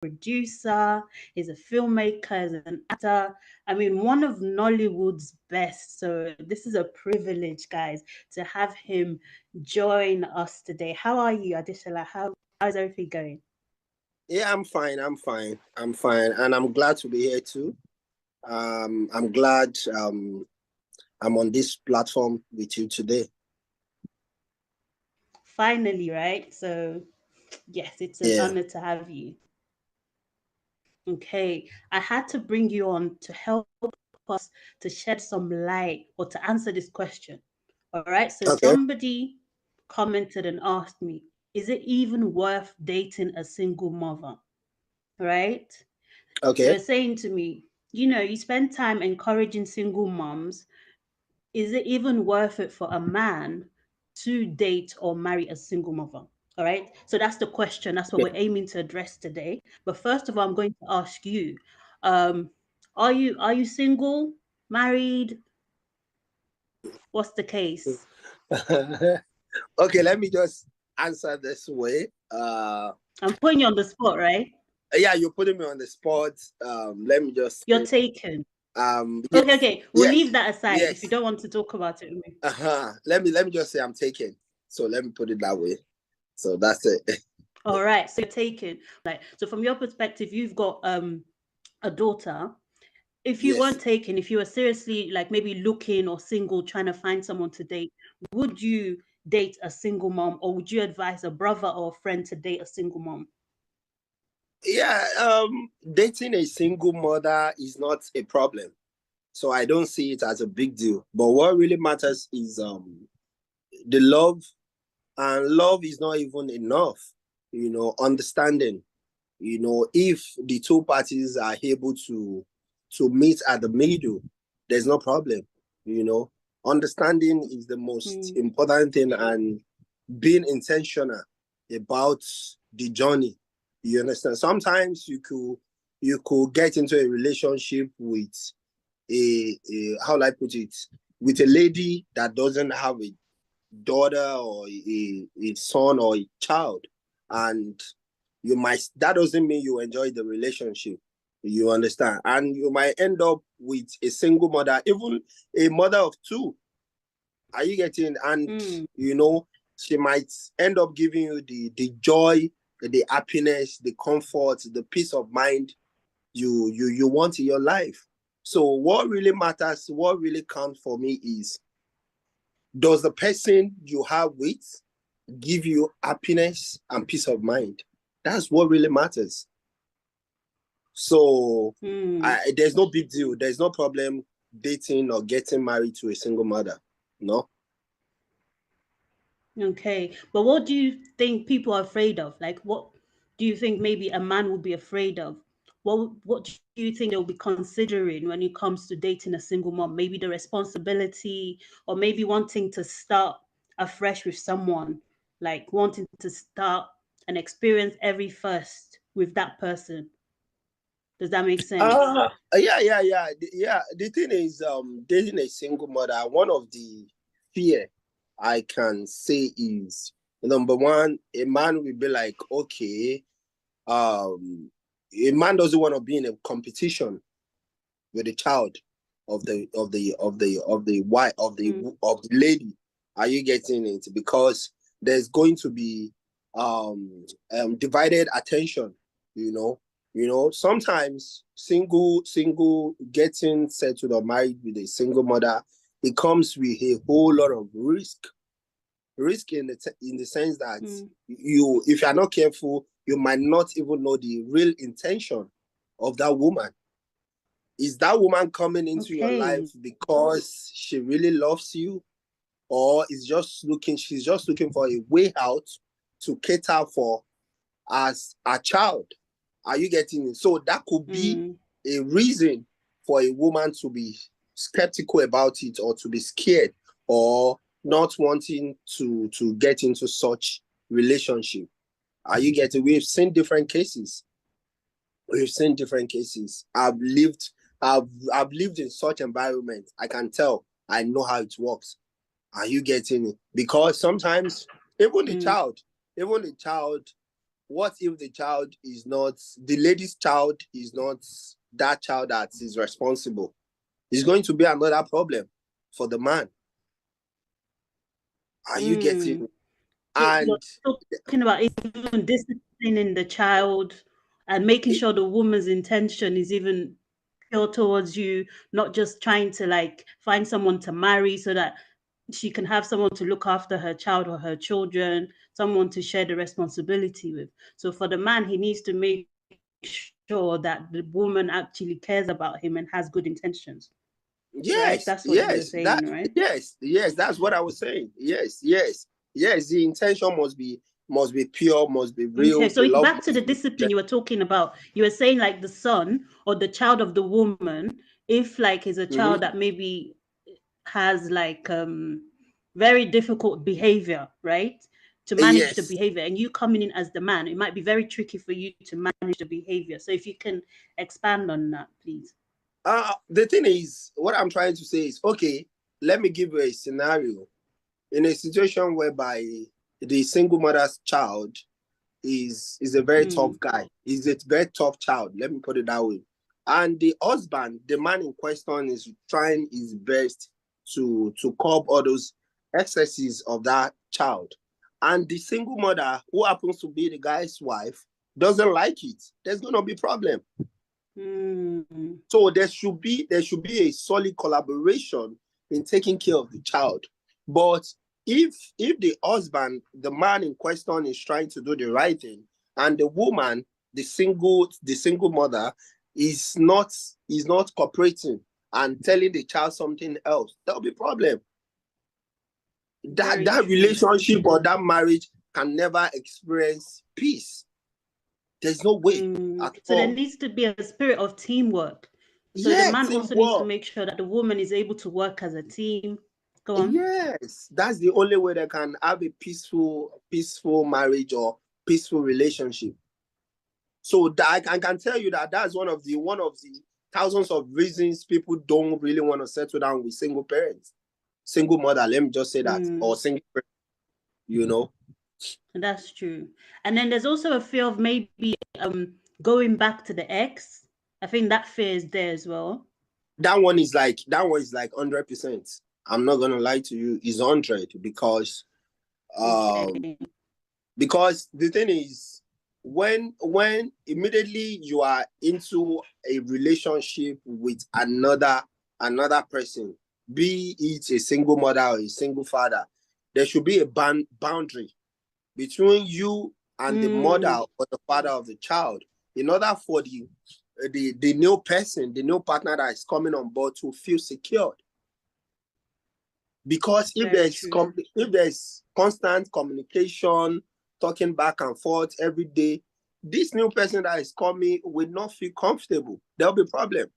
producer, he's a filmmaker, he's an actor. I mean, one of Nollywood's best. So this is a privilege, guys, to have him join us today. How are you, Adesola? How's everything going? Yeah, I'm fine. And I'm glad to be here too. I'm glad I'm on this platform with you today. Finally, right? So, yes, it's an Yeah. honor to have you. Okay, I had to bring you on to help us to shed some light or to answer this question. All right, so Okay. somebody commented and asked me, is it even worth dating a single mother? Right? They Okay. were saying to me, you spend time encouraging single moms. Is it even worth it for a man to date or marry a single mother? All right. So that's the question. That's what Okay. we're aiming to address today. But first of all, I'm going to ask you, um, are you single, married? What's the case? Okay. Let me just answer this way. I'm putting you on the spot, right? Yeah, you're putting me on the spot. Let me just You're say, taken. Okay, yes, okay. We'll leave yes, that aside if you yes. don't want to talk about it with me. Let me just say I'm taken. So let me put it that way. So that's it. All right. So you're taken. Like, so from your perspective, you've got a daughter. If you Yes. weren't taken, if you were seriously like maybe looking or single, trying to find someone to date, would you date a single mom, or would you advise a brother or a friend to date a single mom? Yeah. Dating a single mother is not a problem. So I don't see it as a big deal. But what really matters is the love, and love is not even enough. Understanding. If the two parties are able to meet at the middle, there's no problem. You know, Understanding is the most Mm, important thing, and being intentional about the journey. You understand? Sometimes you could get into a relationship with a how will I put it, with a lady that doesn't have a daughter or a son or a child, and that doesn't mean you enjoy the relationship. You understand? And you might end up with a single mother, even a mother of two. Are you getting? And mm. she might end up giving you the joy, the happiness, the comfort, the peace of mind you want in your life. So what really matters, what really counts for me is, does the person you have with give you happiness and peace of mind? That's what really matters. So Mm. there's no big deal. There's no problem dating or getting married to a single mother. No. Okay, but what do you think people are afraid of? Like, what do you think maybe a man would be afraid of? What do you think they'll be considering when it comes to dating a single mom? Maybe the responsibility, or maybe wanting to start afresh with someone, like wanting to start and experience every first with that person. Does that make sense? Yeah. The thing is, dating a single mother, one of the fear I can say is, number one, a man will be like, okay, a man doesn't want to be in a competition with a child of the wife Mm, of the lady. Are you getting it? Because there's going to be divided attention. You know, sometimes single getting settled or married with a single mother, it comes with a whole lot of risk in the sense that mm. if you're not careful, you might not even know the real intention of that woman. Is that woman coming into your life Okay. because she really loves you, or she's just looking for a way out to cater for as a child? Are you getting it? So that could be Mm, a reason for a woman to be skeptical about it, or to be scared, or not wanting to get into such relationship. Are you getting? We've seen different cases. I've lived in such environment. I can tell. I know how it works. Are you getting it? Because sometimes even the mm, child, even the child what if the child is not, the lady's child is not that child that is responsible? It's going to be another problem for the man. Are you getting? So you're And talking about even disciplining the child and making it, sure the woman's intention is even pure towards you, not just trying to like find someone to marry so that she can have someone to look after her child or her children, someone to share the responsibility with. So for the man, he needs to make sure that the woman actually cares about him and has good intentions. Right? yes, That's what you were yes, saying, right? yes, that's what I was saying. Yes. The intention must be pure, must be Okay, real. so The it's love back to the must be discipline you were talking about. You were saying like the son or the child of the woman, if like is a child Mhm. that maybe has like very difficult behavior, right? To manage the Yes. behavior, and you coming in as the man, it might be very tricky for you to manage the behavior. So if you can expand on that, please. The thing is, what I'm trying to say is, okay, let me give you a scenario. In a situation whereby the single mother's child is a very tough Mm, guy, is a very tough child, let me put it that way. And the husband, the man in question, is trying his best to curb all those excesses of that child. And the single mother, who happens to be the guy's wife, doesn't like it. There's gonna be problem. mm, So there should be a solid collaboration in taking care of the child. But if the husband, the man in question, is trying to do the right thing, and the woman, the single mother, is not cooperating and telling the child something else, there'll be problem. That very that true. relationship or that marriage can never experience peace. There's no way at So there all. needs to be a spirit of teamwork. So the Yeah, man also needs to teamwork. make sure that the woman is able to work as a team. Go on. Yes, that's the only way they can have a peaceful marriage or peaceful relationship. So that I can tell you that that's one of the thousands of reasons people don't really want to settle down with single parents, single mother. Let me just say that, or Mm. single parent, you know. That's true. And then there's also a fear of maybe going back to the ex. I think that fear is there as well. That one is like 100%. I'm not gonna lie to you, is 100 um Okay. because the thing is, when immediately you are into a relationship with another person, be it a single mother or a single father, there should be a boundary between you and the mother Mm, or the father of the child, in order for the new person, the new partner that is coming on board, to feel secured. Because if very there's true. if there's constant communication, talking back and forth every day, this new person that is coming will not feel comfortable. There'll be problem.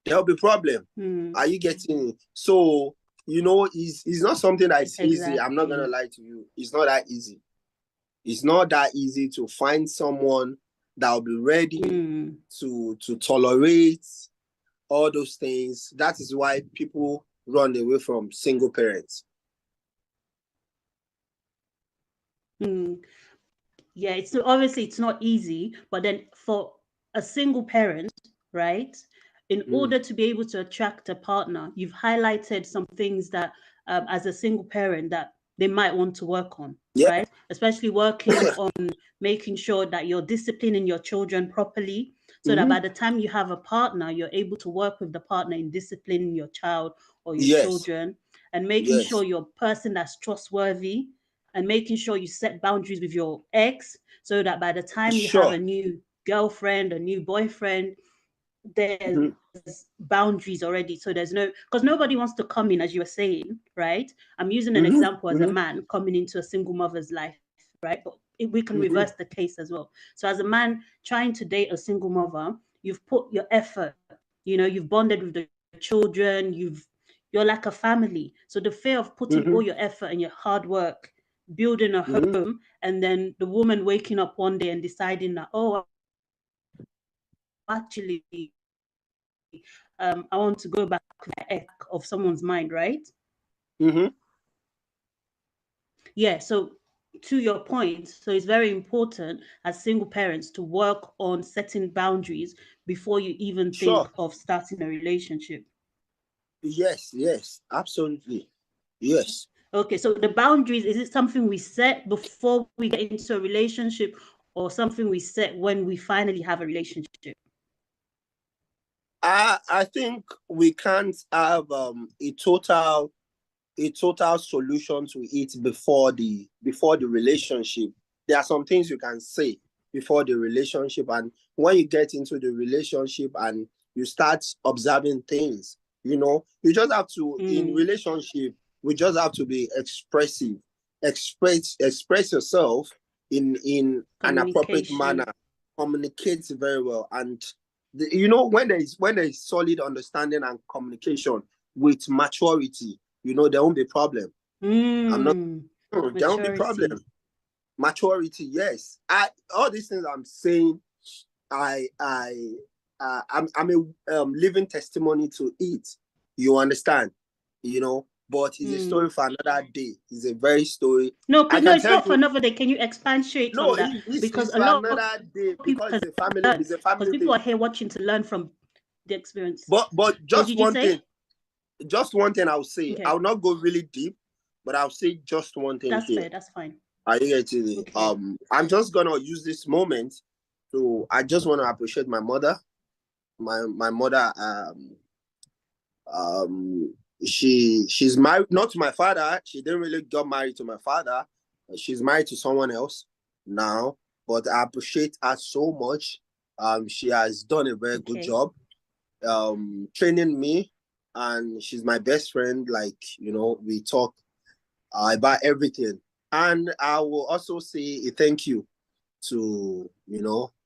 There'll be problem. Mm, Are you getting it? So it's not something that is easy. I'm not gonna exactly. lie to you. It's not that easy. It's not that easy to find someone that will be ready Mm, to tolerate all those things. That is why people run away from single parents. mm. Yeah, it's obviously it's not easy, but then for a single parent, right? In Mm. order to be able to attract a partner, you've highlighted some things that, as a single parent, that they might want to work on, Yeah. right? Especially working on making sure that you're disciplining your children properly, so that Mhm. by the time you have a partner, you're able to work with the partner in disciplining your child or your Yes. children, and making sure Yes. you're a person that's trustworthy, and making sure you set boundaries with your ex, so that by the time you have Sure. a new girlfriend, a new boyfriend, there's Mhm. boundaries already. So there's no, because nobody wants to come in, as you were saying, right? I'm using an Mhm. example as a Mhm. man coming into a single mother's life, right? But we can Mhm. reverse the case as well. So as a man trying to date a single mother, you've put your effort, you've bonded with the children, you're like a family. So the fear of putting all Mhm. your effort and your hard work building a Mhm. home, and then the woman waking up one day and deciding that, oh, actually, I want to go back to my ex of someone's mind, right? Mhm. Yeah. So to your point, so it's very important as single parents to work on setting boundaries before you even think Sure. of starting a relationship. Yes, yes, absolutely. Yes. Okay, so the boundaries, is it something we set before we get into a relationship or something we set when we finally have a relationship? I think we can't have a total solution to it before the relationship. There are some things you can say before the relationship, and when you get into the relationship and you start observing things, you just have to, in Mm, relationship, we just have to be expressive, express yourself in an appropriate manner, communication. communicate very well, and when there is solid understanding and communication with maturity, there won't be problem. I'm not. Mm, There won't be maturity. problem. Maturity, yes. All these things I'm saying, I'm a living testimony to it. You understand? But it's a Mm. story for another day. It's a very story. No, I no, can it's tell not for you. another day. Can you expatiate No, on that? Because it's a for lot of another day people because can it's a family. learn. It's a Because family people thing. are here watching to learn from the experience. But What just did you one thing. say? Just one thing I'll say. Okay, I'll not go really deep, but I'll say just one thing that's here. fair. That's fine. Are you getting it? Okay. I'm just gonna use this moment to. I just want to appreciate my mother. My mother. Um. She's married not to my father. She didn't really get married to my father. She's married to someone else now. But I appreciate her so much. She has done a very good Okay. job. Training me, and she's my best friend. Like, we talk about everything. And I will also say a thank you to,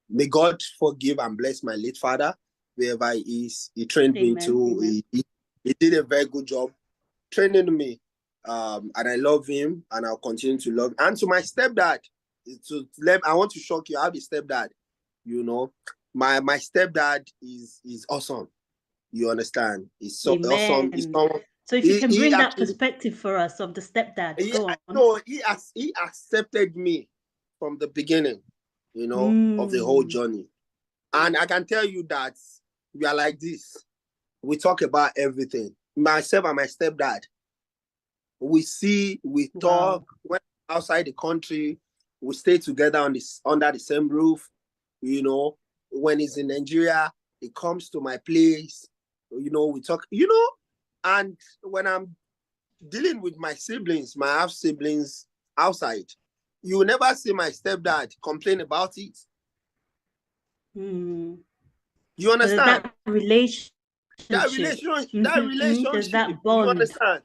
may God forgive and bless my late father, wherever he is. He trained me Amen. too. Amen. He did a very good job training me. And I love him, and I'll continue to love him. And to my stepdad, I want to shock you. I have a stepdad, you know. My stepdad is awesome. You understand? He's so awesome. He's Amen. someone. So if you can He bring that actually, perspective for us of the stepdad, he, go on. no, he accepted me from the beginning, of the whole Mm. journey. And I can tell you that we are like this. We talk about everything. Myself and my stepdad, we talk Wow. when outside the country, we stay together under the same roof. You know, when he's in Nigeria, he comes to my place. We talk. And when I'm dealing with my siblings, my half siblings outside, you will never see my stepdad complain about it. Mm. You So there's understand? that relationship. That There's relationship. that You bond. understand?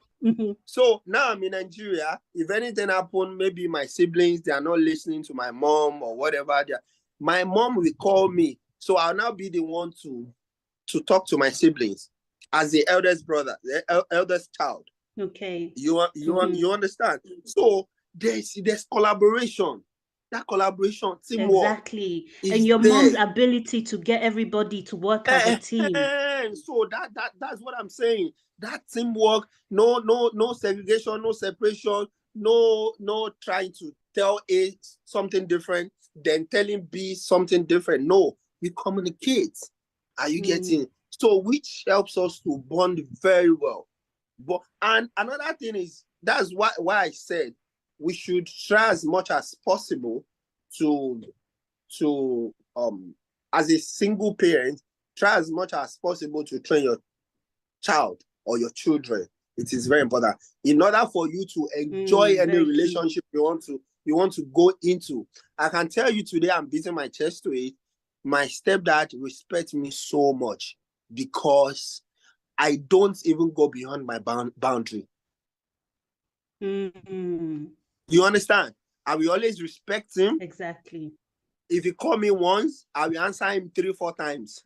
So now I'm in Nigeria. If anything happen, maybe my siblings, they are not listening to my mom or whatever. My mom will call me. So I'll now be the one to talk to my siblings as the eldest brother, the eldest child. Okay. You understand? So there's collaboration. That collaboration, teamwork Exactly. And is your mom's there. ability to get everybody to work as a team. So that's what I'm saying. That teamwork, no segregation, no separation, no trying to tell A something different, then telling B something different. No, we communicate. Are you Mm. getting? So which helps us to bond very well. And another thing is that's why I said we should try as much as possible to as a single parent, try as much as possible to train your child or your children. It is very important in order for you to enjoy any Very key. relationship you want to go into. I can tell you today, I'm beating my chest to it. My stepdad respects me so much because I don't even go beyond my boundary. Mm. You understand? I will always respect him. Exactly. If he call me once, I will answer him 3-4 times.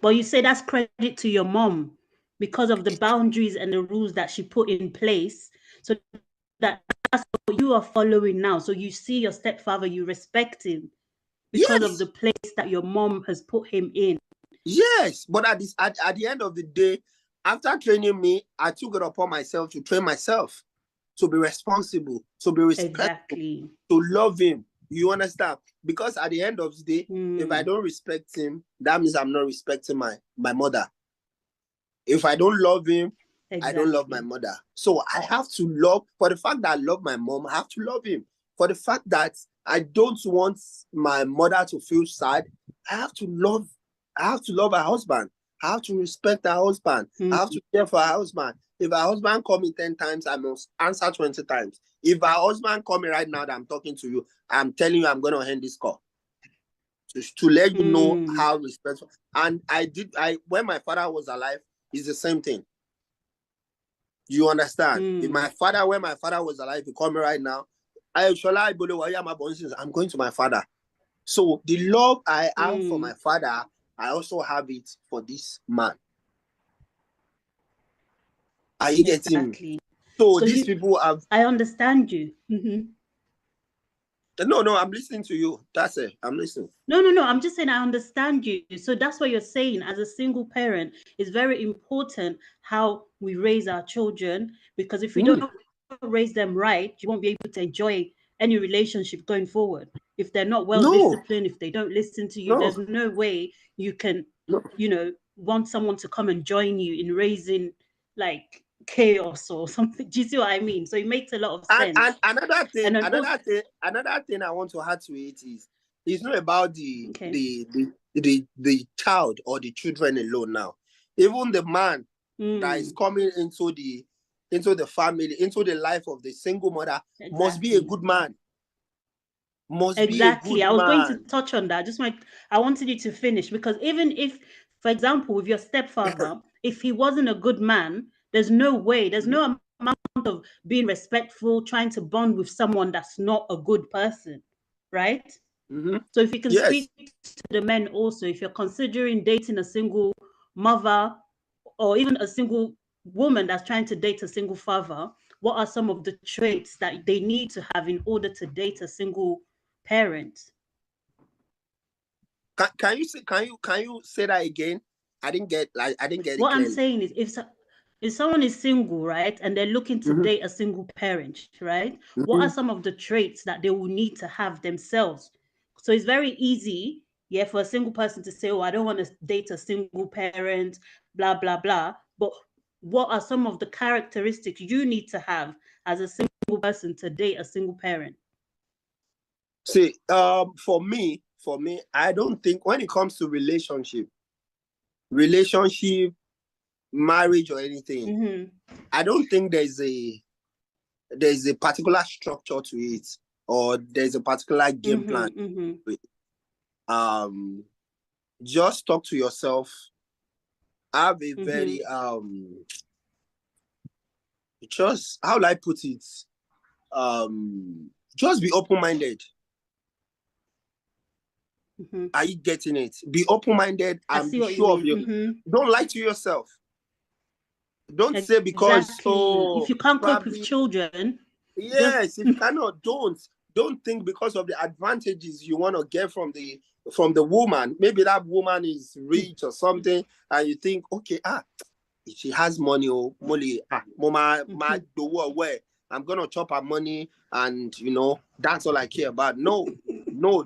But you say that's credit to your mom because of the boundaries and the rules that she put in place. So that's what you are following now. So you see your stepfather, you respect him because of the Yes, place that your mom has put him in. yes. But at the end of the day, after training me, I took it upon myself to train myself. to be responsible, to be respectful, Exactly. to love him. You understand? Because at the end of the day, if I don't respect him, that means I'm not respecting my mother. If I don't love him, I don't love my Exactly. mother. So I have to love, for the fact that I love my mom, I have to love him. For the fact that I don't want my mother to feel sad, I have to love her husband. I have to respect her husband. I have to care for her husband. If her husband call me 10 times, I must answer 20 times. If her husband call me right now that I'm talking to you, I'm telling you I'm going to end this call. To let you know how respectful. And when my father was alive, it's the same thing. You understand? If when my father was alive, he call me right now, I'm going to my father. So the love I have for my father, I also have it for this man. Are you getting me? So these people have. I understand you. No, I'm listening to you. That's it. I'm listening. No. I'm just saying I understand you. So that's what you're saying. As a single parent, it's very important how we raise our children, because if we don't raise them right, you won't be able to enjoy any relationship going forward. If they're not well disciplined, if they don't listen to you, there's no way you can, want someone to come and join you in raising like chaos or something. Do you see what I mean? So it makes a lot of sense. And another thing I want to add to it is, it's not about the child or the children alone now. Even the man that is coming into the family, into the life of the single mother, must be a good man. Exactly. I was going to touch on that. I wanted you to finish, because even if, for example, with your stepfather, if he wasn't a good man, there's no way, there's no amount of being respectful, trying to bond with someone that's not a good person, right? So if you can speak to the men also, if you're considering dating a single mother or even a single woman that's trying to date a single father, what are some of the traits that they need to have in order to date a single parent? Can you say that again? I didn't get it What I'm clearly. saying is, if someone is single, right, and they're looking to date a single parent, right, what are some of the traits that they will need to have themselves? So it's very easy, yeah, for a single person to say, oh, I don't want to date a single parent, blah, blah, blah. But what are some of the characteristics you need to have as a single person to date a single parent? See, for me, I don't think when it comes to relationship, marriage or anything, I don't think there's a particular structure to it, or there's a particular game plan. Just talk to yourself. Have a very just, how will I put it? Just be open-minded. Are you getting it? Be open-minded and be sure of you. Don't lie to yourself. Don't say because if you can't cope with children. Yes, if you cannot, don't think because of the advantages you want to get from the woman. Maybe that woman is rich or something, and you think, okay, she has money, or money, mama, away. I'm gonna chop her money, and that's all I care about. No,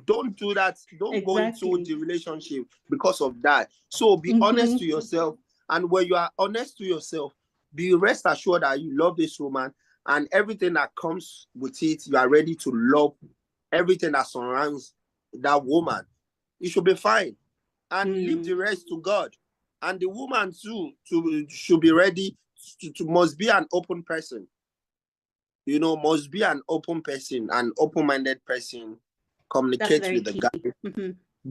don't do that. Don't go into the relationship because of that. So be honest to yourself, and when you are honest to yourself, be rest assured that you love this woman, and everything that comes with it, you are ready to love everything that surrounds that woman. You should be fine, and leave the rest to God. And the woman too should be ready to must be an open person. Must be an open person, an open-minded person. Communicate with the guy.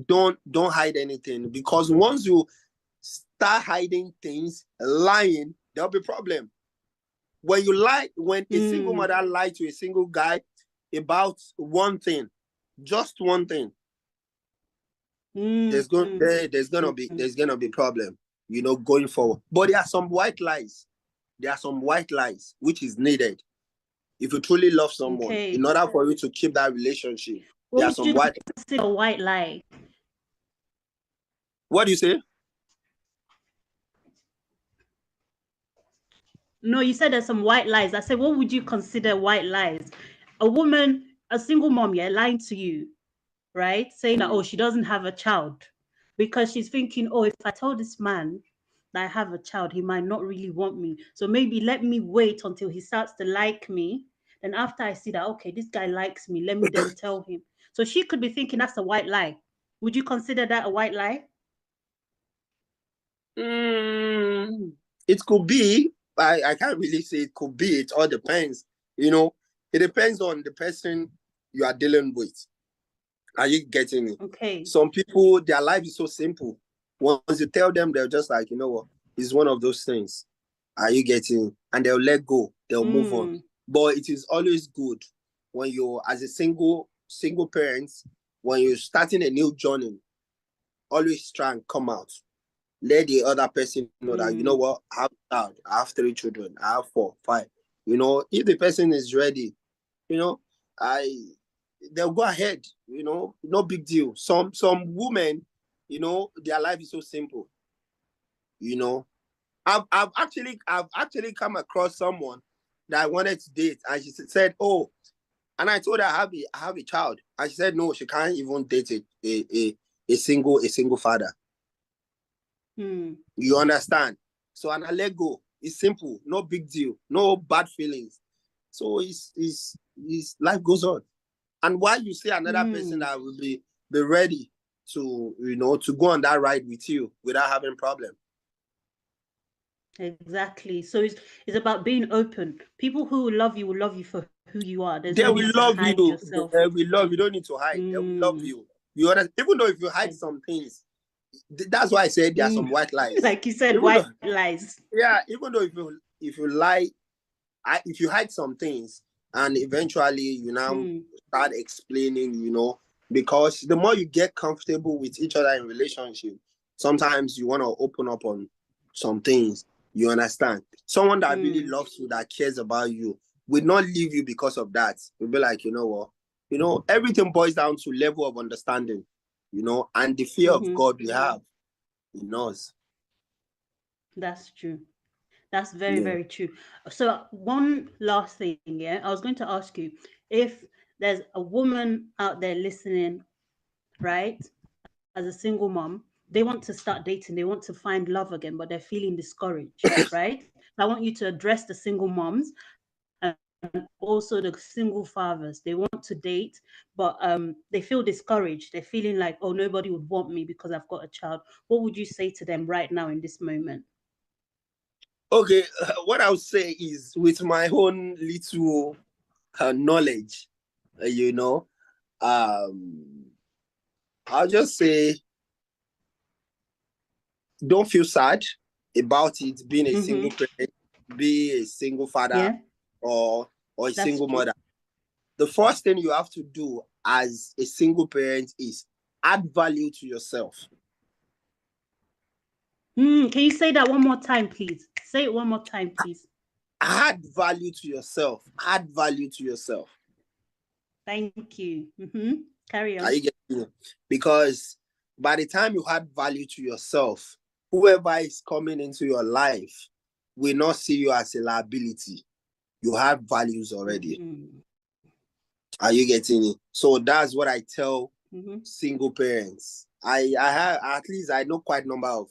Don't hide anything, because once you start hiding things, lying, there'll be problem. When you lie, when a single mother lies to a single guy about one thing, just one thing, there's gonna be problem, going forward. But there are some white lies. Which is needed if you truly love someone. In order for you to keep that relationship, there are some white. Consider a white lie. What do you say? No, you said there's some white lies. I said, what would you consider white lies? A woman, a single mom, yeah, lying to you, right? Saying that, oh, she doesn't have a child because she's thinking, oh, if I tell this man that I have a child, he might not really want me. So maybe let me wait until he starts to like me. Then after I see that, okay, this guy likes me, let me then tell him. So she could be thinking that's a white lie. Would you consider that a white lie? Mm, it could be. I can't really say it could be. It all depends. You know, it depends on the person you are dealing with. Are you getting it? Okay. Some people, their life is so simple. Once you tell them, they're just like, you know what, it's one of those things. Are you getting it? And they'll let go. They'll move on. Mm, But it is always good when you're as a single parent, when you're starting a new journey, always try and come out. Let the other person know that, you know mm, what, I have a child, I have 3 children, I have 4, 5. You know, if the person is ready, you know, I they'll go ahead, you know, no big deal. Some women, you know, their life is so simple, you know. I've actually come across someone that I wanted to date, and she said, oh, and I told her I have a child, and she said no, she can't even date a single father. mm. You understand? So, and I let go. It's simple, no big deal, no bad feelings. So it's life goes on. And while you see another person Mm, that will be ready to, you know, to go on that ride with you without having problem. exactly. So it's about being open. People who will love you for who you are. There's no They need will to love hide you. yourself. They will love you. You don't need to hide. They will love Mm, you. You understand? Even though if you hide ex- some things, that's why I said there are mm. some white lies. Like you said, Even white though, lies. yeah, even though if you lie, if you hide some things, and eventually you now Mm, start explaining, you know, because the more you get comfortable with each other in relationship, sometimes you want to open up on some things. You understand? Someone that really mm, loves you, that cares about you, will not leave you because of that. Will be like, you know what, you know, everything boils down to level of understanding, you know, and the fear of mm-hmm. God we have in us. That's true. That's very, Yeah. very true. So one last thing, yeah. I was going to ask you if there's a woman out there listening, right? As a single mom, they want to start dating, they want to find love again, but they're feeling discouraged, right? I want you to address the single moms and also the single fathers. They want to date, but they feel discouraged. They're feeling like, oh, nobody would want me because I've got a child. What would you say to them right now in this moment? Okay, what I would say is with my own little knowledge, you know, um, I'll just say don't feel sad about it being a Mm-hmm. single parent, be a single father, Yeah, or a that's single true. mother. The first thing you have to do as a single parent is add value to yourself. Can you say that one more time, please? Say it one more time, please. Add value to yourself. Add value to yourself. Thank you. Carry on. Are you getting it? Because by the time you add value to yourself, whoever is coming into your life will not see you as a liability. You have values already. Mm-hmm. Are you getting it? So that's what I tell Mm-hmm. single parents. I have, at least I know quite a number of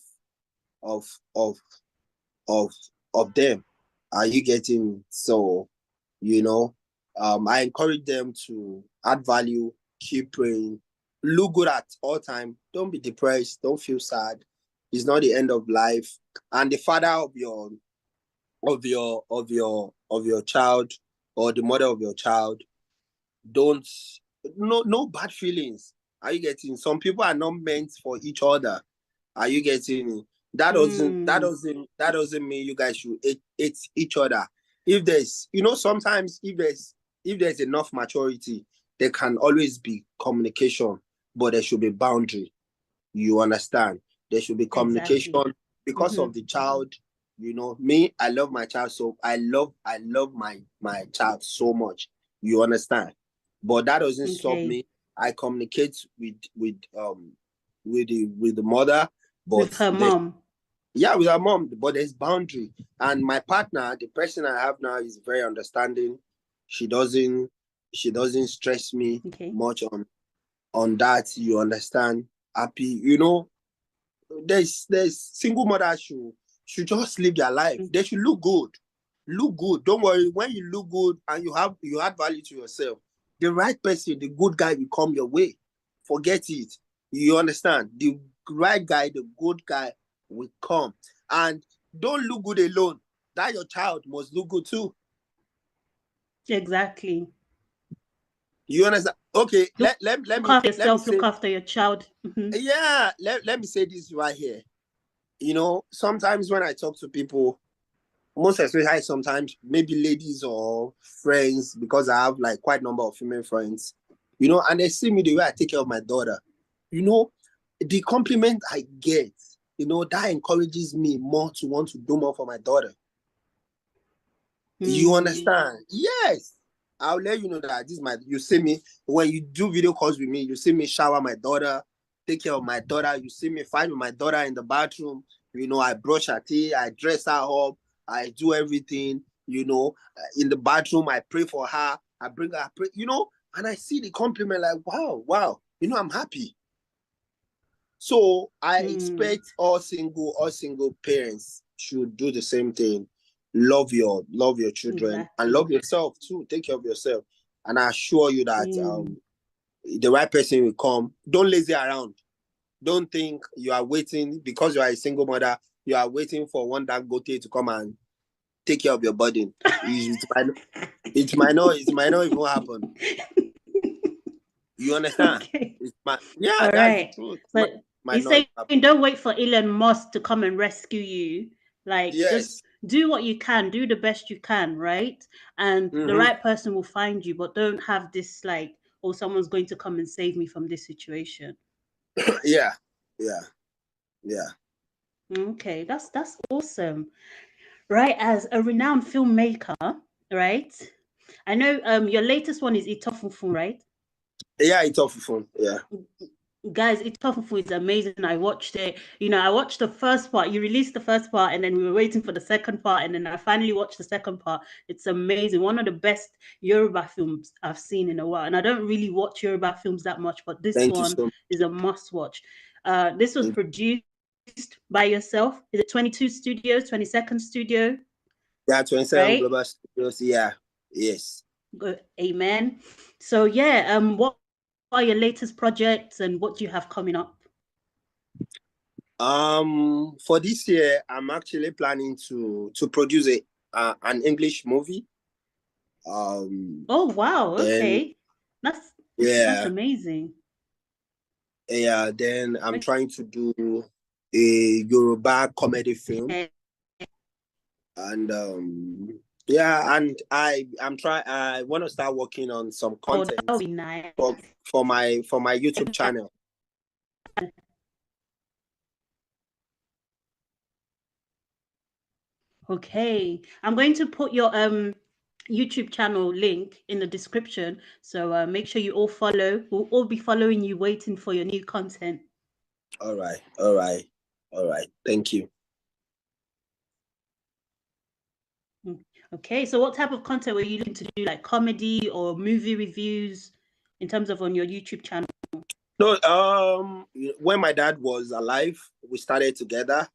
of of of them. Are you getting it? So, you know, I encourage them to add value, keep praying, look good at all time. Don't be depressed. Don't feel sad. It's not the end of life. And the father of your child, or the mother of your child, don't, no bad feelings. Are you getting? Some people are not meant for each other. Are you getting? Mm, That doesn't mean you guys should hate each other. If there's, you know, sometimes if there's enough maturity, there can always be communication, but there should be boundary. You understand? There should be communication exactly. because Mm-hmm. of the child. You know, me, I love my child, so I love my child so much. You understand? But that doesn't stop Okay. me. I communicate with the mother, With but her there mom. Yeah, with our mom, but there's boundary. And my partner, the person I have now, is very understanding. She doesn't stress me Okay. much on that. You understand? Happy, you know. There's single mothers should just live their life. Mm. They should look good. Look good. Don't worry. When you look good and you add value to yourself, the right person, the good guy will come your way. Forget it. You understand? The right guy, the good guy will come. And don't look good alone. That your child must look good too. Exactly. You understand? Okay, Look, look after let me yourself, look say, after your child. yeah, let me say this right here. You know, sometimes when I talk to people, most especially sometimes maybe ladies or friends, because I have like quite a number of female friends, you know, and they see me the way I take care of my daughter, you know, the compliment I get, you know, that encourages me more to want to do more for my daughter. You Mm. understand? Yes. I'll let you know that you see me when you do video calls with me, you see me shower my daughter, take care of my daughter, you see me fight with my daughter in the bathroom, you know, I brush her teeth, I dress her up, I do everything, you know, in the bathroom, I pray for her, I bring her, pray, you know, and I see the compliment like, wow, you know, I'm happy. So I Mm. expect all single parents should do the same thing. Love your children and Exactly. love yourself too. Take care of yourself. And I assure you that Mm. the right person will come. Don't lazy around. Don't think you are waiting because you are a single mother. You are waiting for one Dangote to come and take care of your burden. It might not even happen. You understand? Okay. Yeah, All that's the right. truth. But Might you're not even saying happen. don't wait for Elon Musk to come and rescue you. Like, just Yes. do what you can, do the best you can, right? And the Mm-hmm. right person will find you, but don't have this like, oh, someone's going to come and save me from this situation. Yeah. Yeah. Yeah. Okay, that's awesome. Right, as a renowned filmmaker, right? I know your latest one is Itofufu, right? Yeah, it's off the phone. Yeah. Guys, Itofufu is amazing. I watched it. You know, I watched the first part. You released the first part, and then we were waiting for the second part, and then I finally watched the second part. It's amazing. One of the best Yoruba films I've seen in a while. And I don't really watch Yoruba films that much, but this Thank you one so much. is a must watch. This was produced by yourself. Is it 22 Studios, 22nd Studio, Yeah, 27 right? Global Studios. Yeah. Yes. Amen. So yeah, what are your latest projects and what do you have coming up? For this year, I'm actually planning to produce an English movie. Oh wow, Then okay. That's yeah, amazing. yeah. Then I'm trying to do a Yoruba comedy film, Okay. and yeah, and I want to start working on some Oh, that content would be nice. for my YouTube Exactly. channel. Okay. I'm going to put your YouTube channel link in the description. So make sure you all follow. We'll all be following you, waiting for your new content. All right, all right, all right. Thank you. Mm. Okay. So what type of content were you looking to do, like comedy or movie reviews, in terms of on your YouTube channel? No, when my dad was alive, we started together.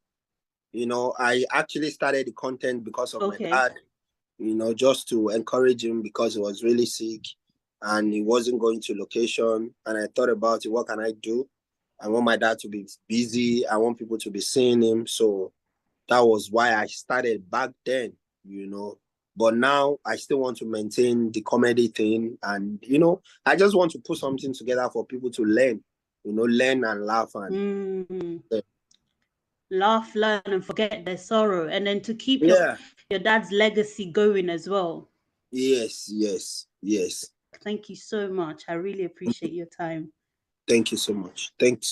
You know, I actually started the content because of my Okay. dad, you know, just to encourage him because he was really sick and he wasn't going to location. And I thought about it, what can I do? I want my dad to be busy. I want people to be seeing him. So that was why I started back then, you know. But now I still want to maintain the comedy thing. And, you know, I just want to put something together for people to learn, you know, learn and laugh. And Mm. Laugh, learn, and forget their sorrow, and then to keep yeah, your dad's legacy going as well. yes, yes, yes. Thank you so much. I really appreciate your time. Thank you so much. Thanks.